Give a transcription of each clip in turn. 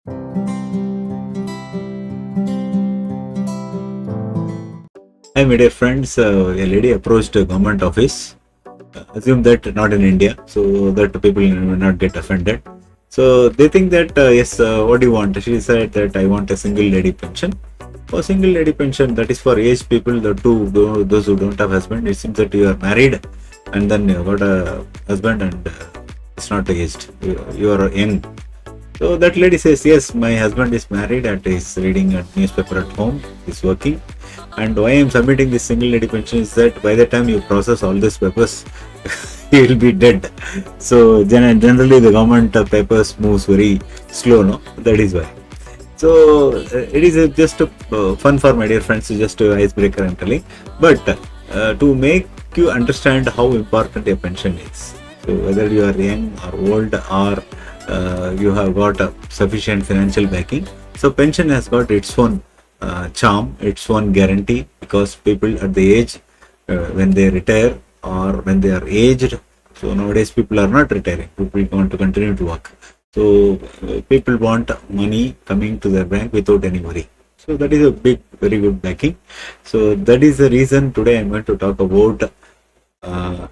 Hi, my dear friends. A lady approached a government office. Assume that not in India, so that people will not get offended. So they think that yes, what do you want? She said that I want a single lady pension. For single lady pension, that is for aged people, those who don't have husband. It seems that you are married and then you got a husband and it's not aged. You are young. So that lady says, yes, my husband is married and is reading a newspaper at home, is working. And why I am submitting this single lady pension is that by the time you process all these papers, he will be dead. So generally the government papers moves very slow, no? That is why. So it is just fun for my dear friends, just a icebreaker I'm telling. But to make you understand how important a pension is. So whether you are young or old or you have got a sufficient financial backing. So pension has got its own charm, its own guarantee, because people at the age when they retire or when they are aged, so nowadays people are not retiring, people want to continue to work. So people want money coming to their bank without any worry. So that is a big, very good backing. So that is the reason today I'm going to talk about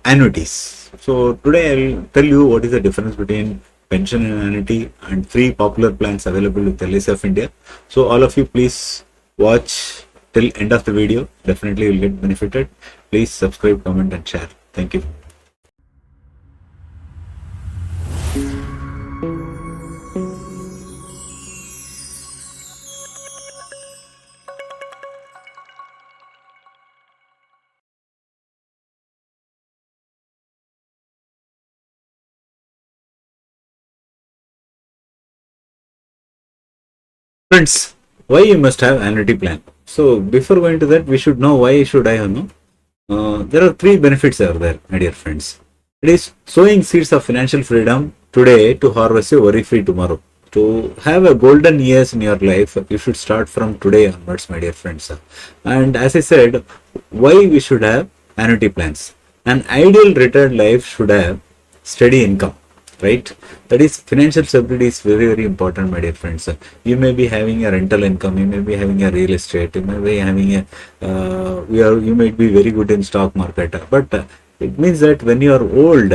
annuities. So today I'll tell you what is the difference between pension and annuity and 3 popular plans available with LIC of India. So all of you please watch till end of the video. Definitely you will get benefited. Please subscribe, comment and share. Thank you. Friends, why you must have annuity plan? So before going to that, we should know why should I have no? There are 3 benefits are there, my dear friends. It is sowing seeds of financial freedom today to harvest a worry-free tomorrow. To have a golden years in your life, you should start from today onwards, my dear friends. And as I said, why we should have annuity plans? An ideal retired life should have steady income, right? That is, financial stability is very, very important, my dear friends. You may be having a rental income, you may be having a real estate, you may be having a you might be very good in stock market, but it means that when you are old,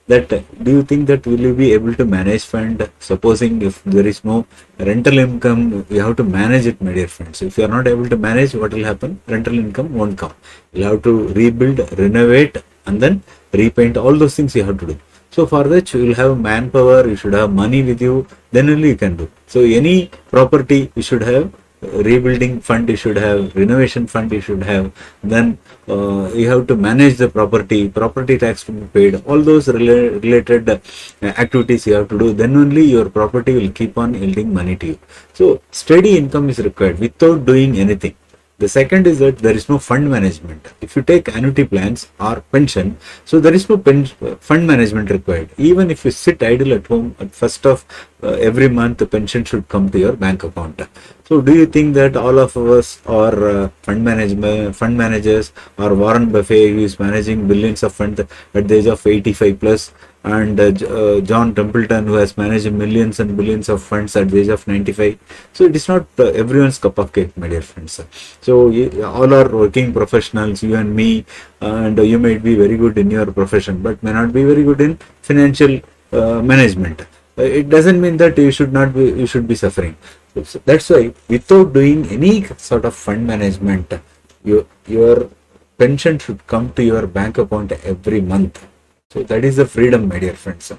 that do you think that will you be able to manage fund? Supposing if there is no rental income, you have to manage it, my dear friends. If you are not able to manage, what will happen? Rental income won't come. You have to rebuild, renovate, and then repaint. All those things you have to do. So for that you will have manpower, you should have money with you, then only you can do. So any property you should have rebuilding fund, you should have renovation fund, you should have, then you have to manage the property tax to be paid, all those related activities you have to do, then only your property will keep on yielding money to you. So steady income is required without doing anything. The second is that there is no fund management. If you take annuity plans or pension, so there is no fund management required. Even if you sit idle at home, at first of every month, the pension should come to your bank account. So do you think that all of us are fund managers, or Warren Buffett, who is managing billions of funds at the age of 85 plus, and John Templeton, who has managed millions and billions of funds at the age of 95. So it is not everyone's cup of cake, my dear friends. So all are working professionals, you and me, and you might be very good in your profession, but may not be very good in financial management. It doesn't mean that you should be suffering. So that's why without doing any sort of fund management, your pension should come to your bank account every month. So that is the freedom, my dear friends.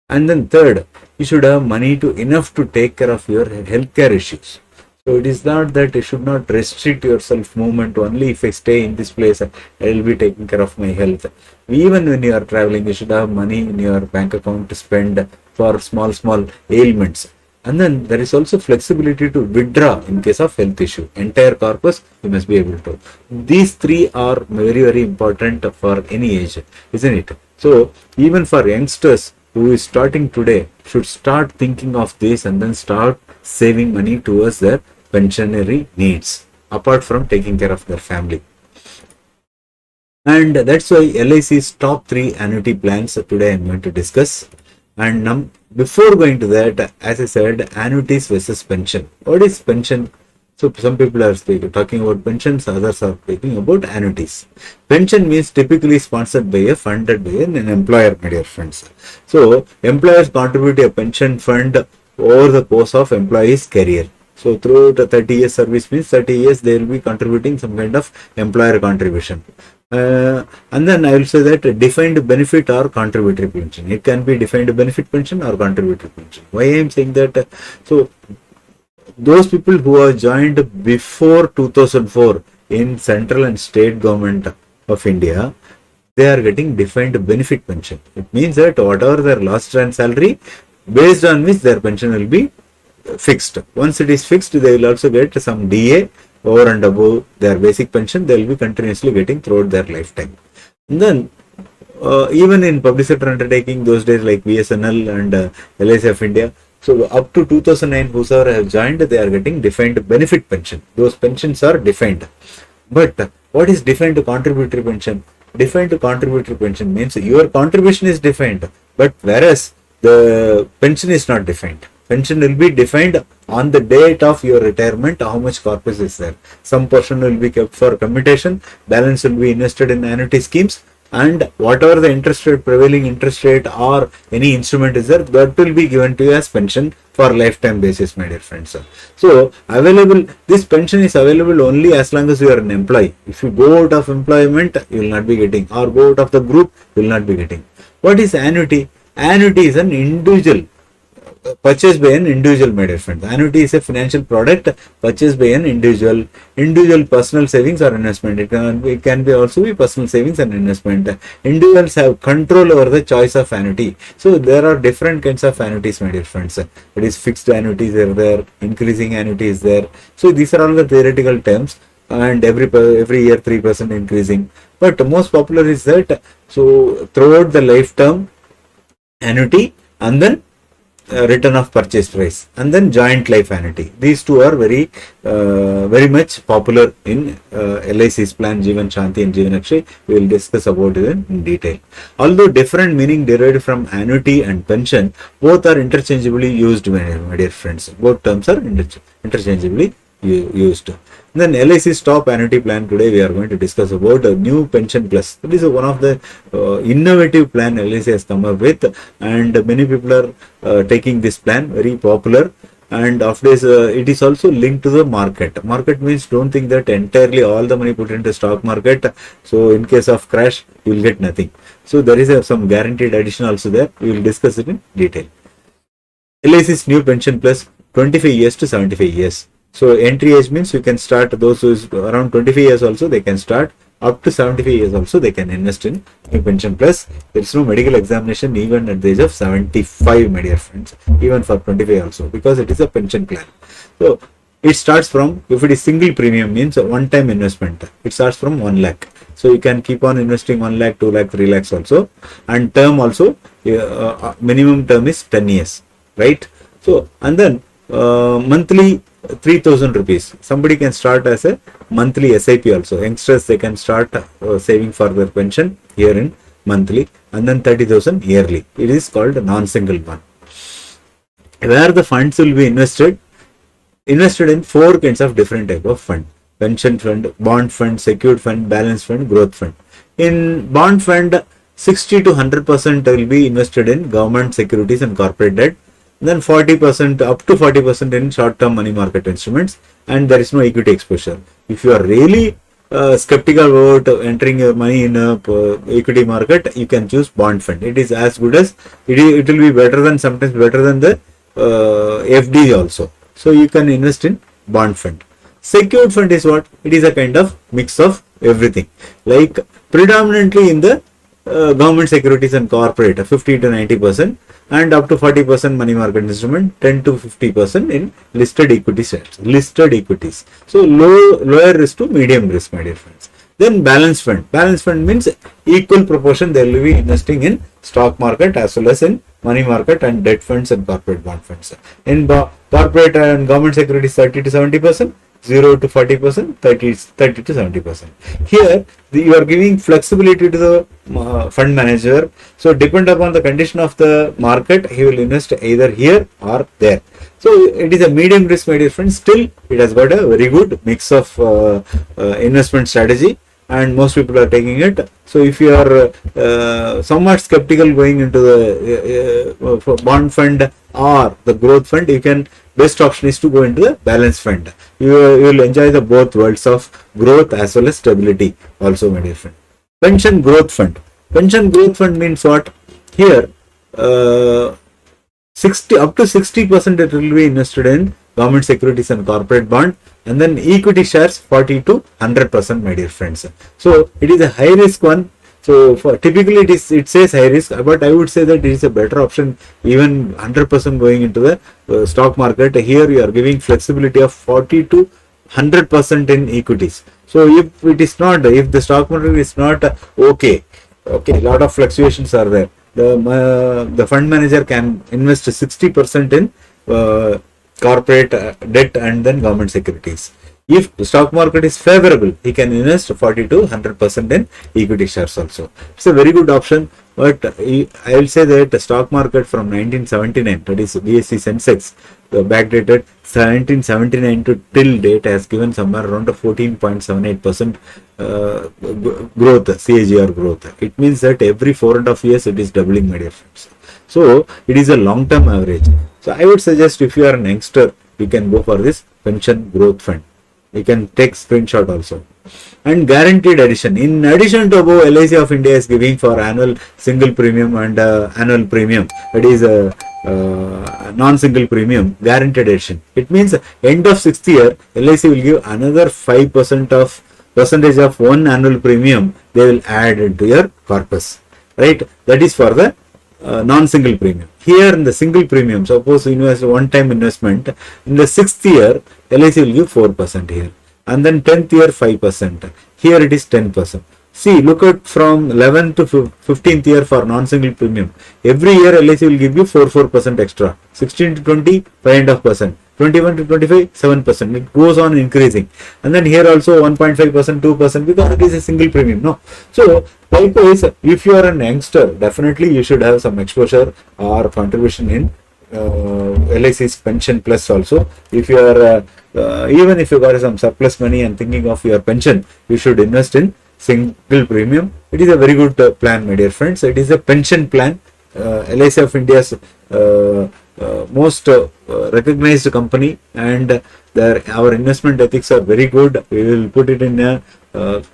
And then third, you should have money enough to take care of your healthcare issues. So it is not that you should not restrict yourself movement. Only if I stay in this place, I will be taking care of my health. Even when you are traveling, you should have money in your bank account to spend for small ailments. And then there is also flexibility to withdraw in case of health issue. Entire corpus you must be able to. These 3 are very, very important for any age, isn't it? So even for youngsters who is starting today should start thinking of this and then start saving money towards their pensionary needs, apart from taking care of their family. And that's why LIC's top 3 annuity plans today I'm going to discuss. And before going to that, as I said, annuities versus pension. What is pension? So some people are talking about pensions, others are speaking about annuities. Pension means typically sponsored by a funded by an employer, my dear friends. So employers contribute to a pension fund over the course of employee's career. So throughout a 30 years service means 30 years they will be contributing some kind of employer contribution. And then I will say that defined benefit or contributory pension. It can be defined benefit pension or contributory pension. Why I am saying that? So those people who are joined before 2004 in central and state government of India, they are getting defined benefit pension. It means that whatever their last run salary, based on which their pension will be fixed. Once it is fixed, they will also get some DA over and above their basic pension. They will be continuously getting throughout their lifetime. And then even in public sector undertaking those days like BSNL and LIC of India, so up to 2009, whosoever have joined, they are getting defined benefit pension. Those pensions are defined. But what is defined contributory pension? Defined contributory pension means your contribution is defined, but whereas the pension is not defined. Pension will be defined on the date of your retirement, how much corpus is there. Some portion will be kept for commutation, balance will be invested in annuity schemes, and whatever the interest rate, prevailing interest rate or any instrument is there, that will be given to you as pension for lifetime basis, my dear friends. So available, this pension is available only as long as you are an employee. If you go out of employment, you will not be getting, or go out of the group, you will not be getting. What is annuity? Annuity is an individual, purchased by an individual, my dear friend. Annuity is a financial product purchased by an individual personal savings or investment. It can be also be personal savings and investment. Individuals have control over the choice of annuity. So there are different kinds of annuities, my dear friends. It is fixed annuities are there, increasing annuity is there. So these are all the theoretical terms, and every year 3% increasing. But most popular is that, so throughout the lifetime annuity, and then return of purchase price, and then joint life annuity. These two are very much popular in LIC's plan Jeevan Shanti and Jeevan Akshay. We will discuss about it in detail. Although different meaning derived from annuity and pension, both are interchangeably used, my dear friends. Both terms are interchangeably used. Then LIC's top annuity plan today we are going to discuss about a new pension plus. This is one of the innovative plan LIC has come up with, and many people are taking this plan, very popular. And of this, it is also linked to the market. Market means don't think that entirely all the money put into stock market. So in case of crash, you will get nothing. So there is some guaranteed addition also there. We will discuss it in detail. LIC's new pension plus 25 years to 75 years. So entry age means you can start, those who is around 25 years also they can start, up to 75 years also they can invest in new pension plus. There is no medical examination even at the age of 75, my dear friends, even for 25 also, because it is a pension plan. So it starts from, if it is single premium means a one time investment, it starts from 1 lakh. So you can keep on investing 1 lakh, 2 lakh, 3 lakhs also, and term also, minimum term is 10 years, right? So, and then monthly 3,000 rupees. Somebody can start as a monthly SIP also. Youngsters, they can start saving for their pension here in monthly, and then 30,000 yearly. It is called non-single one. Where the funds will be invested in 4 kinds of different type of fund: pension fund, bond fund, secured fund, balance fund, growth fund. In bond fund, 60 to 100% will be invested in government securities and corporate debt. Then 40%, up to 40% in short-term money market instruments, and there is no equity exposure. If you are really skeptical about entering your money in a equity market, you can choose bond fund. It is as good as, it will be better than, sometimes better than the FD also. So you can invest in bond fund. Secured fund is what? It is a kind of mix of everything, like predominantly in the government securities and corporate, 50 to 90%, and up to 40% money market instrument, 10 to 50% in listed equity shares, listed equities. So lower risk to medium risk, my dear friends. Then balance fund. Balance fund means equal proportion they will be investing in stock market as well as in money market and debt funds and corporate bond funds. In corporate and government securities 30 to 70%, 0 to 40%, 30 to 70%. Here, you are giving flexibility to the fund manager. So, depend upon the condition of the market, he will invest either here or there. So, it is a medium risk, my dear friends. Still, it has got a very good mix of investment strategy, and most people are taking it. So if you are somewhat skeptical going into the bond fund or the growth fund, you can, best option is to go into the balance fund. You will enjoy the both worlds of growth as well as stability also, my dear friend. Pension growth fund. Pension growth fund means what? Here 60 up to 60% it will be invested in government securities and corporate bond, and then equity shares 40 to 100%, my dear friends. So it is a high risk one. So for typically it says high risk, but I would say that it is a better option, even 100% going into the stock market. Here you are giving flexibility of 40 to 100% in equities. So if it is not, if the stock market is not okay, a lot of fluctuations are there. The fund manager can invest 60% in corporate debt and then government securities. If the stock market is favorable, he can invest 40 to 100% in equity shares also. It's a very good option, but I will say that the stock market from 1979, that is BSE Sensex, backdated 1779 to till date, has given somewhere around 14.78% growth, CAGR growth. It means that every 4.5 years it is doubling, my dear friends. So it is a long-term average. So I would suggest, if you are an youngster, you can go for this pension growth fund. You can take screenshot also. And guaranteed addition. In addition to above, LIC of India is giving for annual single premium and annual premium. That is a non-single premium guaranteed addition. It means end of 6th year, LIC will give another 5% of percentage of one annual premium. They will add into your corpus. Right? That is for the non-single premium. Here in the single premium, suppose you invest one-time investment, in the 6th year, LIC will give 4% here. And then 10th year, 5%. Here it is 10%. See, look at from 11th to 15th year for non-single premium. Every year LIC will give you 4% extra. 16 to 20, 5.5%. 21 to 25, 7%. It goes on increasing. And then here also 1.5%, 2%, because it is a single premium. No. So, likewise, if you are an youngster, definitely you should have some exposure or contribution in LIC's pension plus also. If you are, even if you got some surplus money and thinking of your pension, you should invest in single premium. It is a very good plan, my dear friends. It is a pension plan. LIC of India's most recognized company, and our investment ethics are very good. We will put it in a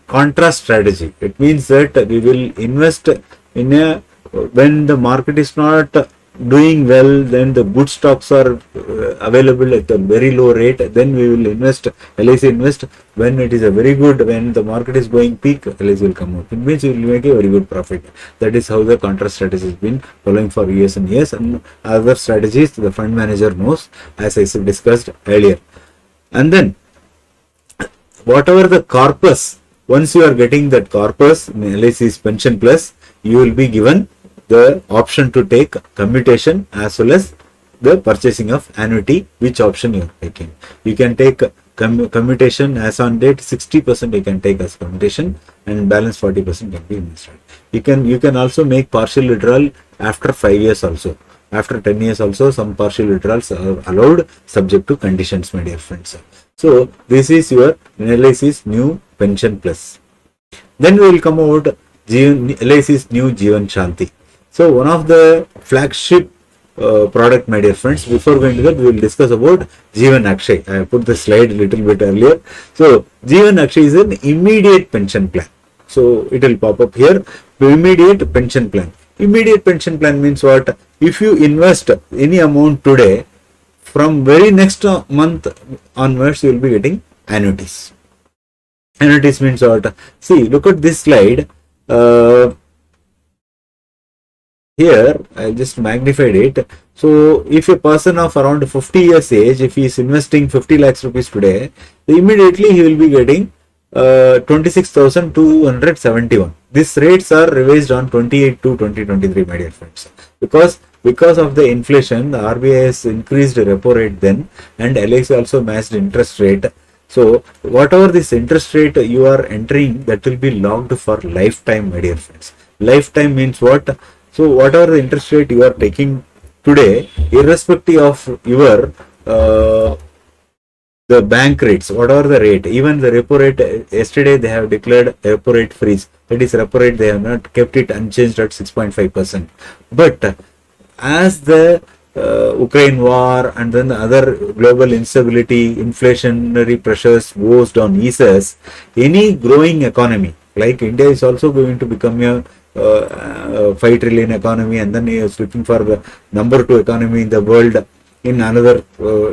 contrast strategy. It means that we will invest in a, when the market is not doing well, then the good stocks are available at a very low rate, then we will invest, LIC invest. When it is a very good, when the market is going peak, LIC will come out. It means you will make a very good profit. That is how the contrast strategy has been following for years and years, and other strategies the fund manager knows, as I discussed earlier. And then whatever the corpus, once you are getting that corpus, LIC's pension plus, you will be given the option to take commutation as well as the purchasing of annuity, which option you are taking. You can take commutation as on date, 60% you can take as commutation, and balance 40% can be invested. You can also make partial withdrawal after 5 years also. After 10 years also, some partial withdrawals are allowed, subject to conditions, my dear friends. So this is your LIC's new pension plus. Then we will come out LIC's new Jeevan Shanti. So one of the flagship product, my dear friends. Before going to that, we will discuss about Jeevan Akshay. I put the slide a little bit earlier. So Jeevan Akshay is an immediate pension plan. So it will pop up here. Immediate pension plan. Immediate pension plan means what? If you invest any amount today, from very next month onwards, you will be getting annuities. Annuities means what? See, look at this slide. Here, I just magnified it. So, if a person of around 50 years age, if he is investing 50 lakhs rupees today, immediately he will be getting 26,271. These rates are revised on 28 to 2023, my dear friends. Because of the inflation, the RBI has increased the repo rate then, and LIC also matched interest rate. So whatever this interest rate you are entering, that will be locked for lifetime, my dear friends. Lifetime means what? So whatever the interest rate you are taking today, irrespective of your the bank rates, whatever the rate, even the repo rate, yesterday they have declared repo rate freeze. That is repo rate, they have not kept it unchanged at 6.5%. But as the Ukraine war and then the other global instability, inflationary pressures goes down, eases, any growing economy, like India is also going to become a 5 trillion economy, and then he is looking for the number 2 economy in the world in another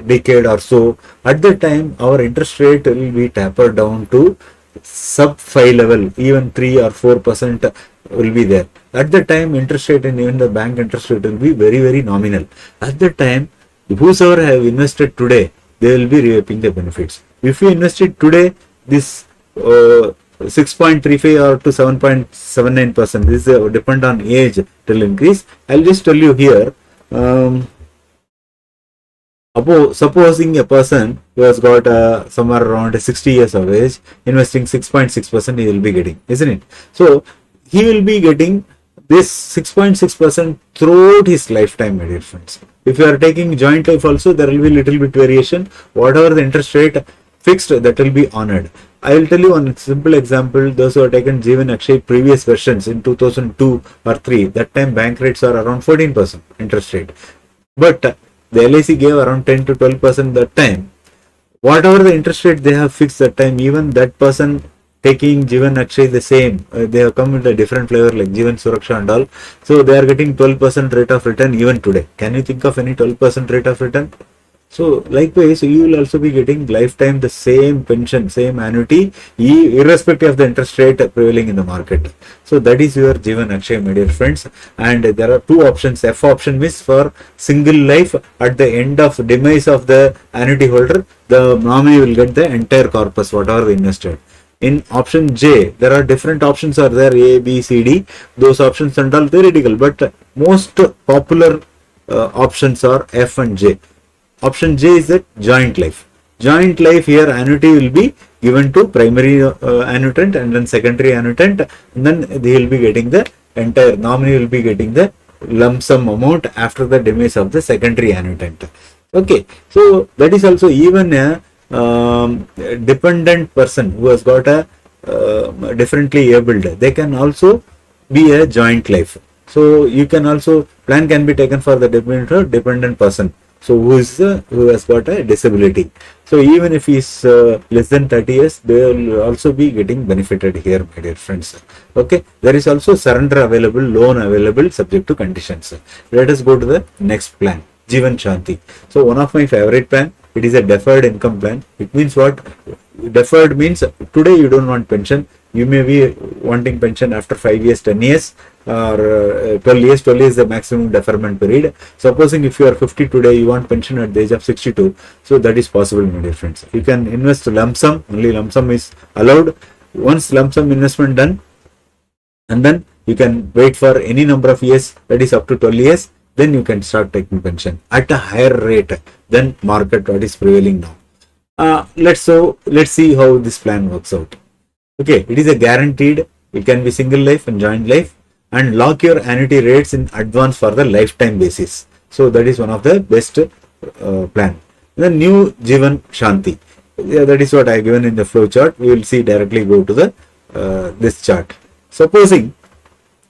decade or so. At that time, our interest rate will be tapered down to sub 5 level, even 3 or 4% will be there. At that time, interest rate and even the bank interest rate will be very, very nominal. At that time, whosoever have invested today, they will be reaping the benefits. If you invested today, this 6.35 or to 7.79%, this depend on age, it will increase. I'll just tell you here. Supposing a person who has got somewhere around 60 years of age, investing 6.6%, he will be getting, isn't it? So he will be getting this 6.6% throughout his lifetime, my dear friends. If you are taking joint life also, there will be little bit variation. Whatever the interest rate fixed, that will be honored. I will tell you one simple example. Those who have taken Jeevan Akshay previous versions in 2002 or 3, that time bank rates are around 14% interest rate. But the LIC gave around 10 to 12% that time. Whatever the interest rate they have fixed that time, even that person taking Jeevan Akshay the same, they have come with a different flavor like Jeevan Suraksha and all. So they are getting 12% rate of return even today. Can you think of any 12% rate of return? So likewise, you will also be getting lifetime the same pension, same annuity, irrespective of the interest rate prevailing in the market. So that is your Jeevan Akshay, my dear friends. And there are two options. F option means for single life. At the end of demise of the annuity holder, the nominee will get the entire corpus, whatever they invested. In option J, there are different options are there, A, B, C, D. Those options are all theoretical, but most popular options are F and J. Option J is that joint life. Joint life, here annuity will be given to primary annuitant and then secondary annuitant, and then they will be getting the entire, nominee will be getting the lump sum amount after the demise of the secondary annuitant. Okay, so that is also even a dependent person who has got a differently abled, they can also be a joint life. So you can also, plan can be taken for the dependent person. So who has got a disability. So even if he is less than 30 years, they will also be getting benefited here, my dear friends. Okay, there is also surrender available, loan available, subject to conditions. Let us go to the next plan, Jeevan Shanti. So one of my favorite plan, it is a deferred income plan. It means what? Deferred means today you don't want pension. You may be wanting pension after 5 years, 10 years, or 12 years. 12 years is the maximum deferment period. Supposing if you are 50 today, you want pension at the age of 62. So that is possible, my dear friends. You can invest lump sum. Only lump sum is allowed. Once lump sum investment done, and then you can wait for any number of years, that is up to 12 years. Then you can start taking pension at a higher rate than market what is prevailing now. Let's see how this plan works out. Okay, it is a guaranteed. It can be single life and joint life, and lock your annuity rates in advance for the lifetime basis. So that is one of the best plan. The new Jeevan Shanti. Yeah, that is what I have given in the flow chart. We will see directly go to the this chart. Supposing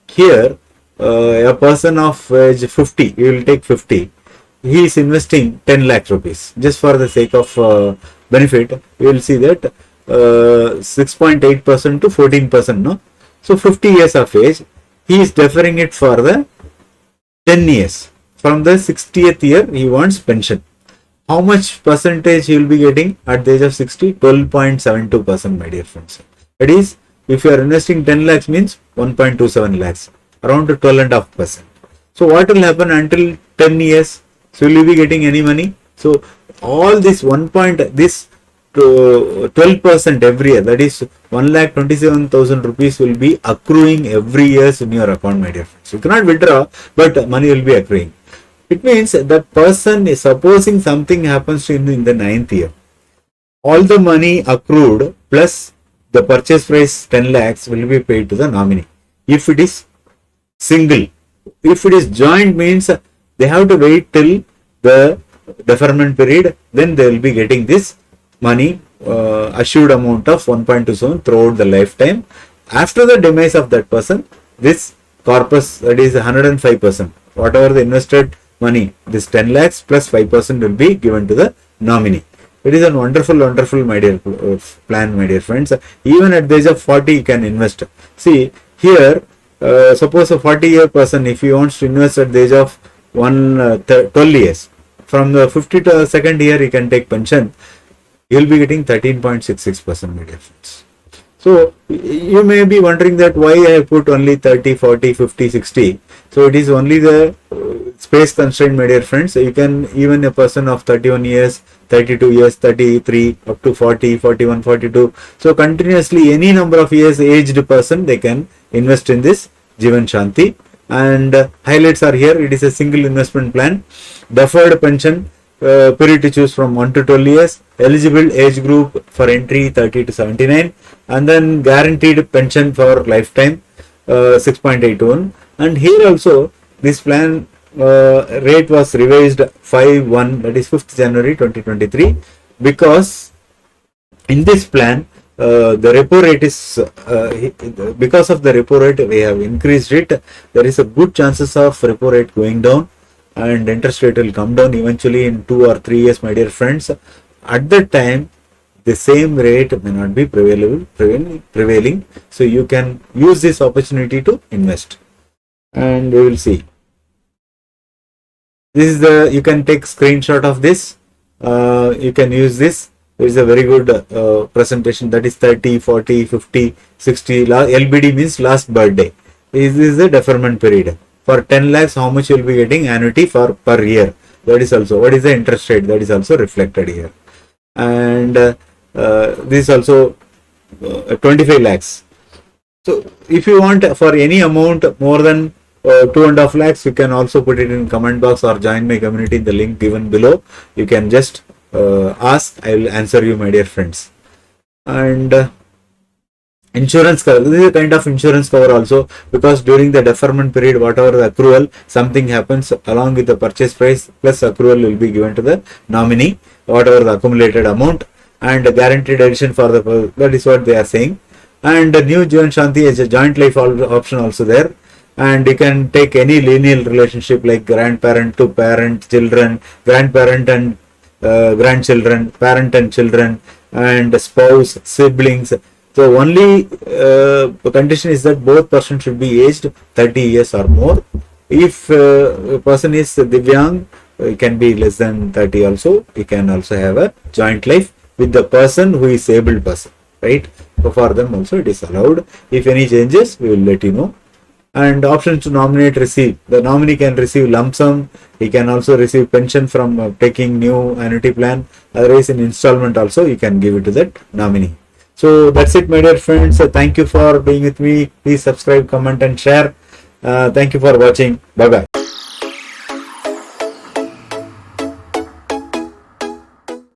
here a person of age 50, you will take 50. He is investing 10 lakh rupees. Just for the sake of benefit, you will see that 6.8% to 14%. No, so 50 years of age, he is deferring it for the 10 years. From the 60th year, he wants pension. How much percentage he will be getting at the age of 60? 12.72%, my dear friends. That is, if you are investing 10 lakhs means 1.27 lakhs, around 12.5%. So what will happen until 10 years? So will you be getting any money? So all this 12% every year, that is 1,27,000 rupees will be accruing every year in your account, my dear friends. You cannot withdraw, but money will be accruing. It means that person is, supposing something happens to him in the 9th year, all the money accrued plus the purchase price 10 lakhs will be paid to the nominee. If it is single, if it is joint means they have to wait till the deferment period, then they will be getting this money assured amount of 1.27 throughout the lifetime. After the demise of that person, this corpus, that is 105%, whatever the invested money, this 10 lakhs plus 5% will be given to the nominee. It is a wonderful, wonderful, my dear plan, my dear friends. Even at the age of 40, you can invest. See here, suppose a 40-year person, if he wants to invest at the age of 12 years, from the 52nd year, he can take pension. He will be getting 13.66%, my dear friends. So you may be wondering that why I put only 30, 40, 50, 60. So it is only the space constraint, my dear friends. You can, even a person of 31 years, 32 years, 33, up to 40, 41, 42. So continuously any number of years aged person, they can invest in this Jivan Shanti. And highlights are here. It is a single investment plan. Deferred pension period to choose from 1 to 12 years. Eligible age group for entry 30 to 79. And then guaranteed pension for lifetime 6.81. And here also this plan rate was revised 5/1, that is 5th January 2023, because in this plan the repo rate is because of the repo rate we have increased it. There is a good chances of repo rate going down and interest rate will come down eventually in 2 or 3 years, my dear friends. At that time the same rate may not be prevailing, so you can use this opportunity to invest, and we will see. This is the, you can take screenshot of this, you can use this. It is a very good presentation, that is 30, 40, 50, 60, LBD means last birthday. This is the deferment period. For 10 lakhs, how much you will be getting annuity for per year. That is also, what is the interest rate, that is also reflected here. And this is also 25 lakhs. So if you want for any amount more than 2.5 lakhs, you can also put it in comment box or join my community in the link given below. You can just ask, I will answer you, my dear friends. And insurance cover, this is a kind of insurance cover also, because during the deferment period, whatever the accrual, something happens, along with the purchase price plus accrual will be given to the nominee, whatever the accumulated amount, and guaranteed addition for the, that is what they are saying. And the new Jivan Shanti is a joint life option also there. And you can take any lineal relationship like grandparent to parent, children, grandparent and grandchildren, parent and children, and spouse, siblings. So only condition is that both persons should be aged 30 years or more. If a person is Divyang, it can be less than 30 also. You can also have a joint life with the person who is able person, right? So for them also it is allowed. If any changes, we will let you know. And options to nominate, receive. The nominee can receive lump sum. He can also receive pension from taking new annuity plan. Otherwise, in installment also, you can give it to that nominee. So that's it, my dear friends. Thank you for being with me. Please subscribe, comment and share. Thank you for watching. Bye bye.